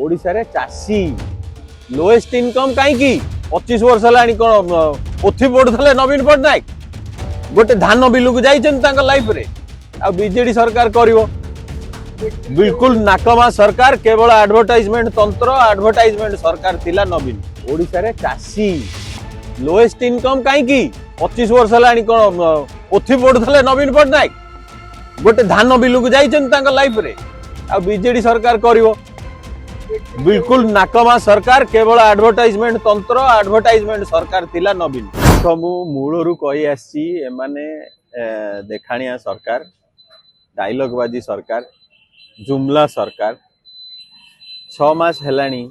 ओडिशा रे चासी lowest income कहीं 25 वर्ष है कौन पोथी पढ़ुले नवीन पट्टनायक गोटे धान बिलू को जाइए लाइफ रे आ बीजेडी सरकार करिवो बिल्कुल नाकमा सरकार केवल एडवर्टाइजमेंट तंत्र एडवर्टाइजमेंट सरकार थिला नवीन ओडिशा रे चासी लोएस्ट इनकम कहीं 25 वर्ष है कौन पोथी पढ़ुले नवीन पट्टनायक गोटे धान बिलू को जाइए लाइफ रे आ बीजेडी सरकार करिवो बिल्कुल नाकमा सरकार केवल एडवर्टाइजमेंट तंत्र एडवर्टाइजमेंट सरकार थिला नवीन मु मूलरू कही आसी एमाने देखाणिया सरकार डायलॉग बाजी सरकार जुमला सरकार 6 मास हेलानी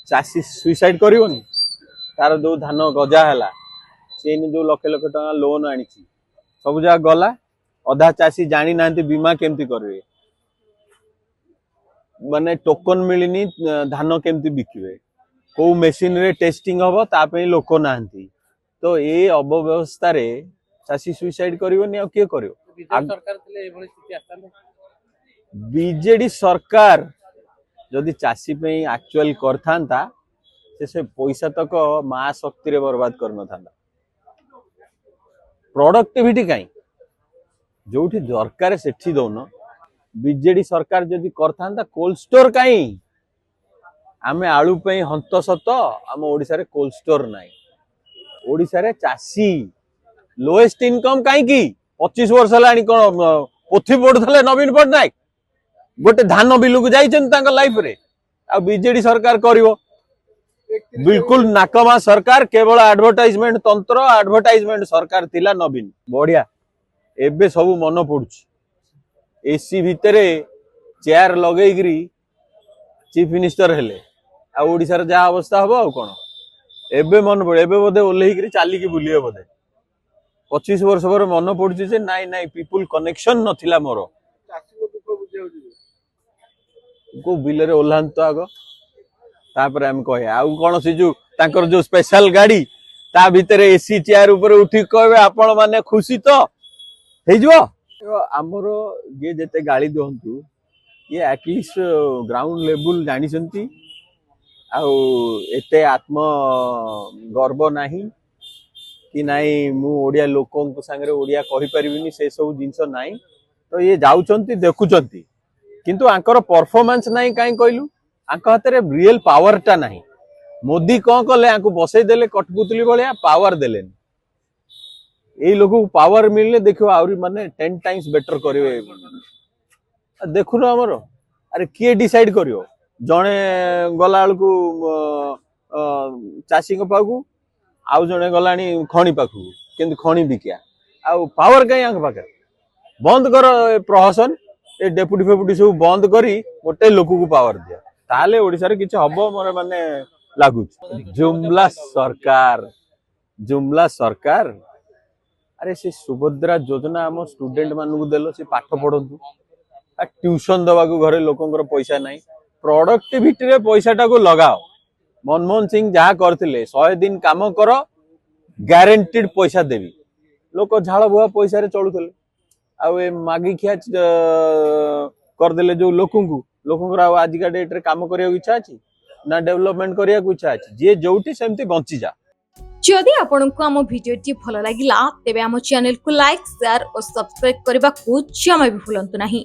चासी सुइसाइड करिवनी तार जो धान गजा हैला सेन जो लक्ष लक्ष टका लोन आनी सब जगह गला अधा चासी जानी नांती बीमा केमती करबे माने टोकन मिलनी धान केमती बिकिबे को मेशिन रे टेस्टिंग हबो तापे लोक नांती तो ए अव्यवस्था रे चासी सुइसाइड करिवनी आ के करियो सरकार थिले एभली स्थिति आस्ताने बीजेडी सरकार जदि चासी पे एक्चुअल करथांता से पैसा तक मां शक्ति रे बर्बाद करन थांता प्रोडक्टिविटी काई जोठी दरकार सेठी दोनो बीजेडी सरकार जदि करथांता कोल्ड स्टोर काई आमे आलू पे हंत सत आम ओडिसा रे कोल्ड स्टोर नाई ओडिसा रे चासी लोएस्ट इनकम कहीं 25 वर्ष है कौन पोथी पढ़ुले नवीन पट्टनायक गोटे धान बिलू को जाइए लाइफ रे आ बीजेडी सरकार करिवो बिल्कुल नाकमा सरकार केवल एडवर्टाइजमेंट तंत्र एडवर्टाइजमेंट सरकार थिला नवीन बढ़िया एबे सब मन पड़ुछि एसी भितरे चेयर लगेगिरी चीफ मिनिस्टर हेले आ ओडिसा रे जा अवस्था हबो आ कोन एबे मन पड़े एबे बोधे ओल्हेगिरी चाली की बुलिए बोधे 25 वर्ष पर मन पड़ुछि जे नाई नाई पीपुल कनेक्शन नथिला मोर को बिल रे ओल्हान तो आगो तापर हम कहे आउ कोन से जो तांकर जो स्पेशल गाड़ी ता भितरे एसी चेयर ऊपर उठी कहबे आपण माने खुशी तो हे जो आमर ये जेते गाड़ी दिहंतु ये एटलिस्ट ग्राउंड लेवल जानी संती आउ एते आत्म गर्व नाही कि नाई मु ओडिया लोकों संगे ओडिया कहि परिबिनी से सब जिंस नाही तो ये जाउचंती देखुचंती किंतु आंकर परफॉर्मेंस नाही काई कहलु आंक हाथ रे रियल पावर टा नाही मोदी कोन कले आंकु बसई देले कठपुतली भलिया पावर देलेन ए लोक पावर मिलले देखो आउरी माने 10 टाइम्स बेटर करिवे देखु न हमरो अरे के डिसाइड करियो जणे गला को चासी को पाकू आउ जणे गलानी खणी पाकू किंतु खणी बिकिया आउ पावर काई आंक पाके बंद कर प्रशासन ए डेपुटी फेपुटी सब बंद करी गोटे लोक को पावर दिया ताले ओडिसा रे किछ हबो मोर माने लागु जुमला सरकार अरे से सुभद्रा योजना आम स्टूडेंट मानू देलो से पाठ पढ़ंतु ट्यूशन दवा को घरे लोकंकर पैसा नहीं प्रोडक्टिविटी रे पैसा टा को लगाओ मनमोहन सिंह जहाँ करथिले 100 दिन काम कर ग्यारंटीड पैसा देवी लोक झाड़ बुआ पैसा रे चलुथले आ मागी खिया करदेले जो लोकंकर आजिका डेट रे काम करिया इच्छा अछि ना डेवलपमेंट करिया इच्छा अछि जे जोटी सेमती बंची जा जदि आपंक आम भिडी भल लगा तेब आम चैनल को लाइक शेयर और सब्सक्राइब करने को जमा भी भूलु नहीं।